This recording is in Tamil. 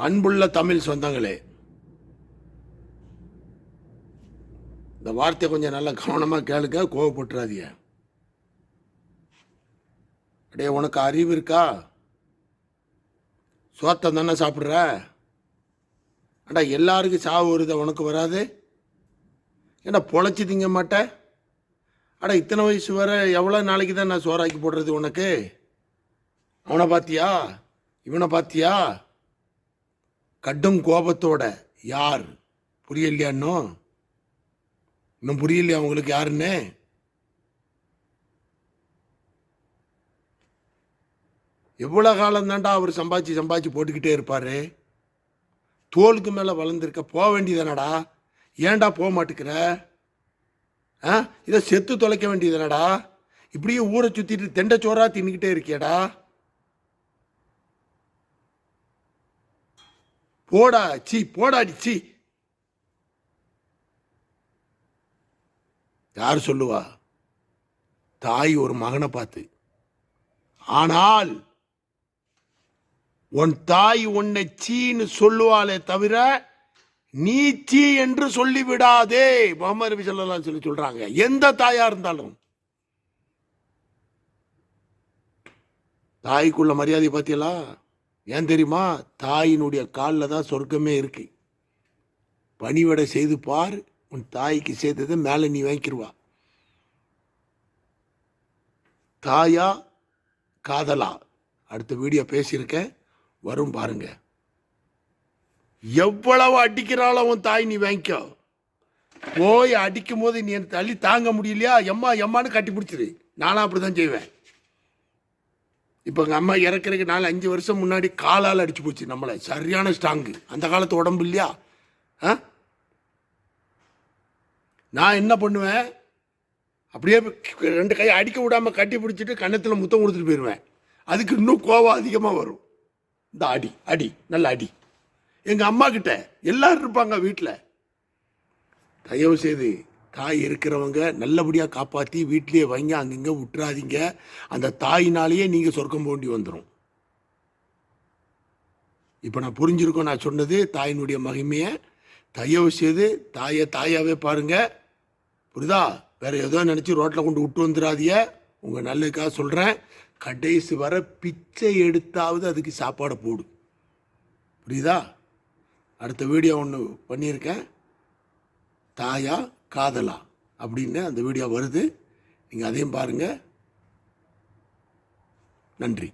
அன்புள்ள தமிழ் சொந்தங்களே, இந்த வார்த்தை கொஞ்சம் நல்லா கவனமாக கேளுங்க, கோவப்பட்டுறாதீங்க. அடே, உனக்கு அறிவு இருக்கா? சோத்தை தானே சாப்பிட்ற? அடா, எல்லாருக்கும் சாவு வருது, உனக்கு வராது? ஏன்னா பொழைச்சி திங்க மாட்டேன்? அடா, இத்தனை வயசு வர எவ்வளோ நாளைக்கு தான் நான் சோறாக்கி போடுறது உனக்கு? அவனை பார்த்தியா, இவனை பார்த்தியா? கடும் கோபத்தோட யார்? புரியலையா? இன்னும் புரியலையா உங்களுக்கு யாருன்னு? எவ்வளோ காலம் தாண்டா அவர் சம்பாதிச்சு போட்டுக்கிட்டே இருப்பாரு? தோலுக்கு மேலே வளர்ந்துருக்க, போக வேண்டியதானடா? ஏன்டா போக மாட்டேங்கிற? இதை செத்து தொலைக்க வேண்டியதானடா? இப்படியே ஊரை சுற்றிட்டு தெண்டச்சோறா தின்னுக்கிட்டே இருக்கியடா? போடா, போடாடி, யார் சொல்லுவா? தாய் ஒரு மகனை பார்த்து. ஆனால் உன் தாய் உன்னை சீன்னு சொல்லுவாளே தவிர நீ சீ என்று சொல்லிவிடாதே. முஹம்மது நபி ஸல்லல்லாஹு அலைஹி வஸல்லம் சொல்றாங்க. எந்த தாயா இருந்தாலும் தாய்க்குள்ள மரியாதை பார்த்தீங்களா? ஏன் தெரியுமா? தாயினுடைய காலில் தான் சொர்க்கமே இருக்கு. பணிவிடை செய்து பார், உன் தாய்க்கு சேர்த்ததை மேலே நீ வாங்கிக்கிருவா. தாயா காதலா? அடுத்த வீடியோ பேசியிருக்கேன், வரும் பாருங்க. எவ்வளவு அடிக்கிறாலும் உன் தாய் நீ வாங்கிக்கோ. போய் அடிக்கும் போது நீ தள்ளி தாங்க முடியலையா, எம்மான்னு கட்டி பிடிச்சிரு. நானும் அப்படிதான் செய்வேன். இப்போ எங்கள் அம்மா இறக்குறதுக்கு 4-5 வருஷம் முன்னாடி காலால் அடிச்சு போச்சு நம்மளை. சரியான ஸ்ட்ராங்கு. அந்த காலத்து உடம்பு இல்லையா? நான் என்ன பண்ணுவேன், அப்படியே 2 கை அடிக்க விடாமல் கட்டி பிடிச்சிட்டு கன்னத்தில் முத்தம் கொடுத்துட்டு போயிடுவேன். அதுக்கு இன்னும் கோவம் அதிகமாக வரும். இந்த அடி நல்ல அடி. எங்கள் அம்மா கிட்ட எல்லாரும் இருப்பாங்க வீட்டில். தயவு செய்து தாய் இருக்கிறவங்க நல்லபடியாக காப்பாற்றி வீட்லேயே வைங்க, அங்கங்கே விட்டுறாதீங்க. அந்த தாயினாலேயே நீங்கள் சொர்க்கம் போண்டி வந்துடும். இப்போ நான் புரிஞ்சிருக்கோம் நான் சொன்னது, தாயினுடைய மகிமையை. தயவு செய்து தாயாவே பாருங்க, புரியுதா? வேற ஏதோ நினச்சி ரோட்டில் கொண்டு விட்டு வந்துடாதீங்க. உங்கள் நல்லதுக்காக சொல்கிறேன். கடைசி வர பிச்சை எடுத்தாவது அதுக்கு சாப்பாடை போடு, புரியுதா? அடுத்த வீடியோ ஒன்று பண்ணியிருக்கேன், தாயா காதலா அப்படின்னு அந்த வீடியோ வருது. நீங்கள் அதையும் பாருங்கள். நன்றி.